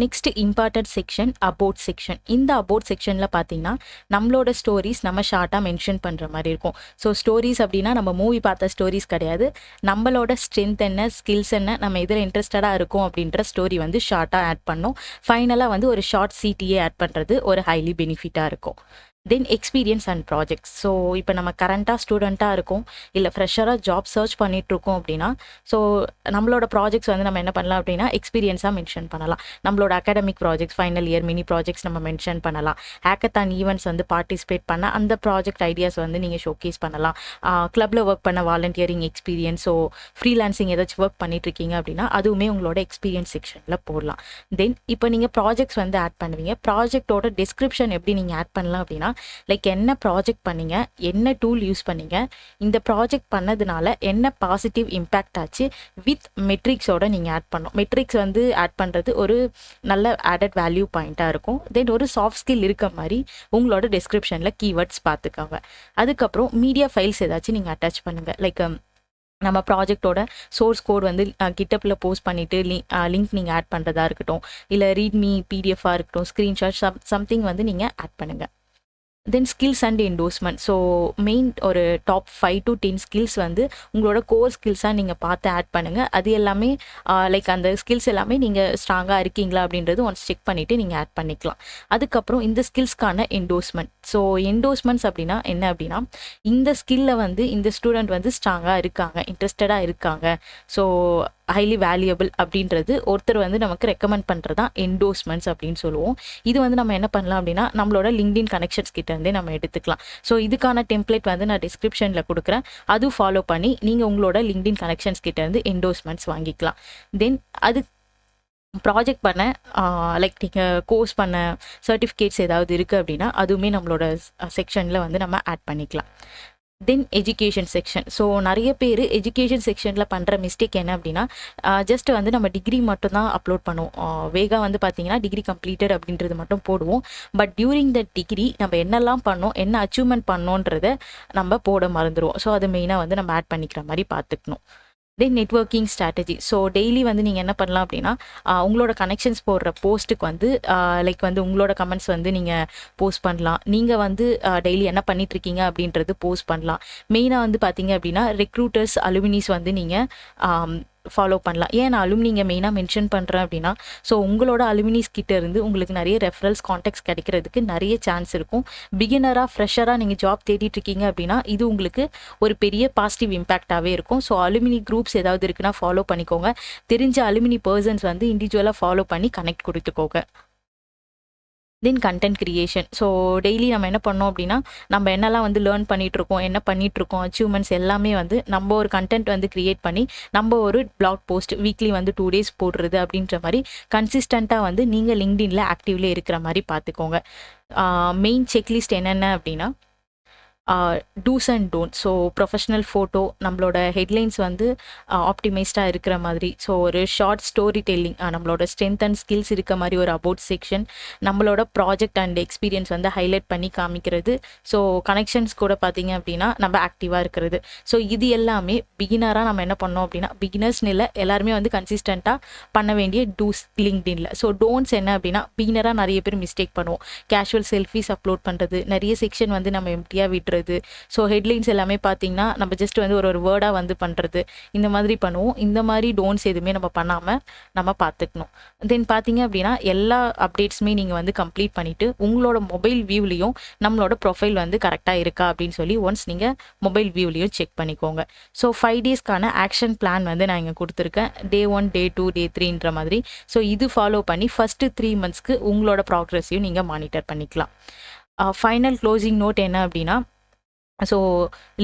Next important section about section. இந்த about செக்ஷனில் பார்த்தீங்கன்னா நம்மளோட ஸ்டோரிஸ் நம்ம ஷார்ட்டாக மென்ஷன் பண்ணுற மாதிரி இருக்கும். ஸோ ஸ்டோரிஸ் அப்படின்னா நம்ம மூவி பார்த்த ஸ்டோரிஸ் கிடையாது. நம்மளோட ஸ்ட்ரென்த் என்ன, ஸ்கில்ஸ் என்ன, நம்ம இதில் இன்ட்ரெஸ்டடாக இருக்கும் அப்படின்ற ஸ்டோரி வந்து ஷார்ட்டாக ஆட் பண்ணோம். ஃபைனலாக வந்து ஒரு ஷார்ட் சிடிஏ ஆட் பண்ணுறது ஒரு ஹைலி பெனிஃபிட்டாக இருக்கும். தென் எக்ஸ்பீரியன்ஸ் அண்ட் ப்ராஜெக்ட்ஸ். ஸோ இப்போ நம்ம கரண்ட்டாக ஸ்டூடெண்ட்டாக இருக்கோம், இல்லை ஃப்ரெஷராக ஜாப் சர்ச் பண்ணிகிட்ருக்கோம் அப்படின்னா, ஸோ நம்மளோட ப்ராஜெக்ட்ஸ் வந்து நம்ம என்ன பண்ணலாம் அப்படின்னா எக்ஸ்பீரியன்ஸாக மென்ஷன் பண்ணலாம். நம்மளோட academic projects, final year mini projects நம்ம மென்ஷன் பண்ணலாம். ஹேக்கத்தான் ஈவெண்ட்ஸ் வந்து பார்ட்டிசிபேட் பண்ண அந்த ப்ராஜெக்ட் ஐடியாஸ் வந்து நீங்கள் ஷோகேஸ் பண்ணலாம். கிளப்பில் ஒர்க் பண்ண வாலண்டியரிங் எக்ஸ்பீரியன்ஸ், ஸோ ஃப்ரீலான்சிங் ஏதாச்சும் ஒர்க் பண்ணிட்டுருக்கீங்க அப்படின்னா அதுவுமே உங்களோட எக்ஸ்பீரியன்ஸ் செக்ஷனில் போடலாம். தென் இப்போ நீங்கள் ப்ராஜெக்ட்ஸ் வந்து ஆட் பண்ணுவீங்க. ப்ராஜெக்டோட டிஸ்கிரிப்ஷன் எப்படி நீங்கள் ஆட் பண்ணலாம் அப்படின்னா, லைக் என்ன ப்ராஜெக்ட் பண்ணீங்க, என்ன டூல் யூஸ் பண்ணீங்க, இந்த ப்ராஜெக்ட் பண்ணதுனால என்ன பாசிட்டிவ் இம்பேக்ட் ஆச்சு வித் மெட்ரிக்ஸோட நீங்கள் ஆட் பண்ணணும். மெட்ரிக்ஸ் வந்து ஆட் பண்ணுறது ஒரு நல்ல ஆடட் வேல்யூ பாயிண்ட்டாக இருக்கும். தென் ஒரு சாஃப்ட் ஸ்கில் இருக்க மாதிரி உங்களோட டிஸ்கிரிப்ஷனில் கீவேர்ட்ஸ் பார்த்துக்கோங்க. அதுக்கப்புறம் மீடியா ஃபைல்ஸ் ஏதாச்சும் நீங்கள் அட்டாச் பண்ணுங்கள். லைக் நம்ம ப்ராஜெக்டோட சோர்ஸ் கோட் வந்து கிட்டப்பில் போஸ்ட் பண்ணிவிட்டு லிங்க் நீங்கள் ஆட் பண்ணுறதா இருக்கட்டும், இல்லை ரீட்மி பிடிஎஃபாக இருக்கட்டும், ஸ்க்ரீன்ஷாட் சம்திங் வந்து நீங்கள் ஆட் பண்ணுங்கள். Then skills and endorsement. So main ஒரு டாப் 5 to 10 ஸ்கில்ஸ் வந்து உங்களோட கோர் ஸ்கில்ஸாக நீங்கள் பார்த்து ஆட் பண்ணுங்கள். அது எல்லாமே லைக் அந்த ஸ்கில்ஸ் எல்லாமே நீங்கள் ஸ்ட்ராங்காக இருக்கீங்களா அப்படின்றது ஒன்ஸ் செக் பண்ணிவிட்டு நீங்கள் ஆட் பண்ணிக்கலாம். அதுக்கப்புறம் இந்த ஸ்கில்ஸ்க்கான என்டோஸ்மெண்ட். ஸோ என்டோஸ்மெண்ட்ஸ் அப்படின்னா என்ன அப்படின்னா, இந்த ஸ்கில்லை வந்து இந்த ஸ்டூடெண்ட் வந்து ஸ்ட்ராங்காக இருக்காங்க, இன்ட்ரெஸ்டடாக இருக்காங்க, ஸோ ஹைலி வேல்யூபிள் அப்படின்றது ஒருத்தர் வந்து நமக்கு ரெக்கமெண்ட் பண்ணுறது தான் என்டோஸ்மெண்ட்ஸ் அப்படின்னு சொல்லுவோம். இது வந்து நம்ம என்ன பண்ணலாம் அப்படின்னா நம்மளோட லிங்க்டின் கனெக்ஷன்ஸ் கிட்ட இருந்தே நம்ம எடுத்துக்கலாம். ஸோ இதுக்கான டெம்ப்ளேட் வந்து நான் டிஸ்கிரிப்ஷனில் கொடுக்குறேன், அதுவும் ஃபாலோ பண்ணி நீங்கள் உங்களோட லிங்க்டின் கனெக்ஷன்ஸ் கிட்ட இருந்து என்டோஸ்மெண்ட்ஸ் வாங்கிக்கலாம். தென் அது ப்ராஜெக்ட் பண்ண லைக் நீங்கள் கோர்ஸ் பண்ண சர்டிஃபிகேட்ஸ் ஏதாவது இருக்குது அப்படின்னா அதுவுமே நம்மளோட செக்ஷனில் வந்து நம்ம ஆட் பண்ணிக்கலாம். தென் எஜுகேஷன் செக்ஷன். ஸோ நிறைய பேர் எஜுகேஷன் செக்ஷனில் பண்ணுற மிஸ்டேக் என்ன அப்படின்னா, ஜஸ்ட் வந்து நம்ம டிகிரி மட்டும் தான் அப்லோட் பண்ணுவோம். வேகா வந்து பார்த்தீங்கன்னா டிகிரி கம்ப்ளீட்டட் அப்படின்றது மட்டும் போடுவோம். பட் டியூரிங் த டிகிரி நம்ம என்னெல்லாம் பண்ணோம், என்ன அச்சீவ்மெண்ட் பண்ணோன்றதை நம்ம போட மறந்துடுவோம். ஸோ அது மெயினாக வந்து நம்ம ஆட் பண்ணிக்கிற மாதிரி பார்த்துக்கணும். தென் நெட்வொர்க்கிங் ஸ்ட்ராட்டஜி. ஸோ டெய்லி வந்து நீங்கள் என்ன பண்ணலாம் அப்படின்னா உங்களோட கனெக்ஷன்ஸ் போடுற போஸ்ட்டுக்கு வந்து லைக் வந்து உங்களோட கமெண்ட்ஸ் வந்து நீங்கள் போஸ்ட் பண்ணலாம். நீங்கள் வந்து டெய்லி என்ன பண்ணிகிட்ருக்கீங்க அப்படின்றது போஸ்ட் பண்ணலாம். மெயினாக வந்து பார்த்தீங்க அப்படின்னா ரெக்ரூட்டர்ஸ், அலுமினிஸ் வந்து நீங்கள் ஃபாலோ பண்ணலாம். ஏன் நான் அலுமினிங்க மெயினாக மென்ஷன் பண்ணுறேன் அப்படின்னா, ஸோ உங்களோட அலுமினிஸ் கிட்ட இருந்து உங்களுக்கு நிறைய ரெஃபரல்ஸ் கான்டாக்ட்ஸ் கிடைக்கிறதுக்கு நிறைய சான்ஸ் இருக்கும். பிகினராக ஃப்ரெஷராக நீங்கள் ஜாப் தேடிட்டு இருக்கீங்க அப்படின்னா இது உங்களுக்கு ஒரு பெரிய பாசிட்டிவ் இம்பேக்டாகவே இருக்கும். ஸோ அலுமினி குரூப்ஸ் ஏதாவது இருக்குன்னா ஃபாலோ பண்ணிக்கோங்க. தெரிஞ்ச அலுமினி பர்சன்ஸ் வந்து இண்டிவிஜுவலாக ஃபாலோ பண்ணி கனெக்ட் கொடுத்துக்கோங்க. தென் கண்டென்ட் கிரியேஷன். ஸோ டெய்லி நம்ம என்ன பண்ணோம் அப்படின்னா நம்ம என்னெல்லாம் வந்து லேர்ன் பண்ணிகிட்ருக்கோம், என்ன பண்ணிகிட்ருக்கோம், அச்சீவ்மெண்ட்ஸ் எல்லாமே வந்து நம்ம ஒரு கண்டென்ட் வந்து க்ரியேட் பண்ணி நம்ம ஒரு பிளாக் போஸ்ட் வீக்லி வந்து 2 days போடுறது அப்படின்ற மாதிரி கன்சிஸ்டண்ட்டாக வந்து நீங்கள் லிங்க்டின்ல ஆக்டிவ்லேயே இருக்கிற மாதிரி பார்த்துக்கோங்க. மெயின் செக்லிஸ்ட் என்னென்ன அப்படின்னா do's and don't. So professional photo, நம்மளோட ஹெட்லைன்ஸ் வந்து ஆப்டிமைஸ்டாக இருக்கிற மாதிரி, ஸோ ஒரு ஷார்ட் ஸ்டோரி டெல்லிங், நம்மளோட ஸ்ட்ரென்த் அண்ட் ஸ்கில்ஸ் இருக்க மாதிரி ஒரு அபவுட் செக்ஷன், நம்மளோட ப்ராஜெக்ட் அண்ட் எக்ஸ்பீரியன்ஸ் வந்து ஹைலைட் பண்ணி காமிக்கிறது, ஸோ கனெக்ஷன்ஸ் கூட பார்த்தீங்க அப்படின்னா நம்ம ஆக்டிவாக இருக்கிறது. ஸோ இது எல்லாமே பிகினராக நம்ம என்ன பண்ணோம் அப்படின்னா, பிகினர்ஸ்னு இல்லை எல்லாருமே வந்து கன்சிஸ்டண்ட்டாக பண்ண வேண்டிய டூஸ் லிங்க்டின்ல. ஸோ டோன்ட்ஸ் என்ன அப்படின்னா, பிகினராக நிறைய பேர் மிஸ்டேக் பண்ணுவோம். கேஷுவல் செல்ஃபிஸ் அப்லோட் பண்ணுறது, நிறைய செக்ஷன் வந்து நம்ம எம்டியாக விட்டுறது, ஸோ ஹெட்லைன்ஸ் எல்லாமே பார்த்தீங்கன்னா நம்ம ஜஸ்ட் வந்து ஒரு வேர்டாக வந்து பண்ணுறது, இந்த மாதிரி பண்ணுவோம். இந்த மாதிரி டோன்ட்ஸ் எதுவுமே நம்ம பண்ணாமல் நம்ம பார்த்துக்கணும். தென் பார்த்தீங்க அப்படின்னா எல்லா அப்டேட்ஸுமே நீங்கள் வந்து கம்ப்ளீட் பண்ணிவிட்டு உங்களோட மொபைல் வியூலையும் நம்மளோட ப்ரொஃபைல் வந்து கரெக்டாக இருக்கா அப்படின்னு சொல்லி ஒன்ஸ் நீங்கள் மொபைல் வியூலையும் செக் பண்ணிக்கோங்க. ஸோ 5 daysக்கான ஆக்ஷன் பிளான் வந்து நான் இங்கே கொடுத்துருக்கேன். Day 1, Day 2, Day 3ன்ற மாதிரி. ஸோ இது ஃபாலோ பண்ணி ஃபஸ்ட்டு 3 monthsக்கு உங்களோட ப்ராக்ரஸையும் நீங்கள் மானிட்டர் பண்ணிக்கலாம். ஃபைனல் க்ளோசிங் நோட் என்ன அப்படின்னா, ஸோ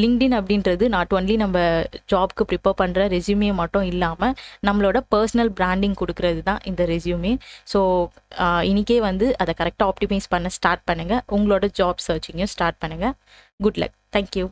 லிங்க்டின் அப்படின்றது நாட் ஒன்லி நம்ம ஜாப்க்கு ப்ரிப்பேர் பண்ணுற ரெஸ்யூமே மட்டும் இல்லாமல் நம்மளோட பர்சனல் பிராண்டிங் கொடுக்கறது தான் இந்த ரெஸ்யூமே. ஸோ இன்றைக்கே வந்து அதை கரெக்டாக ஆப்டிமைஸ் பண்ண ஸ்டார்ட் பண்ணுங்கள். உங்களோட ஜாப் சர்ச்சிங்கையும் ஸ்டார்ட் பண்ணுங்கள். Good luck. தேங்க்யூ.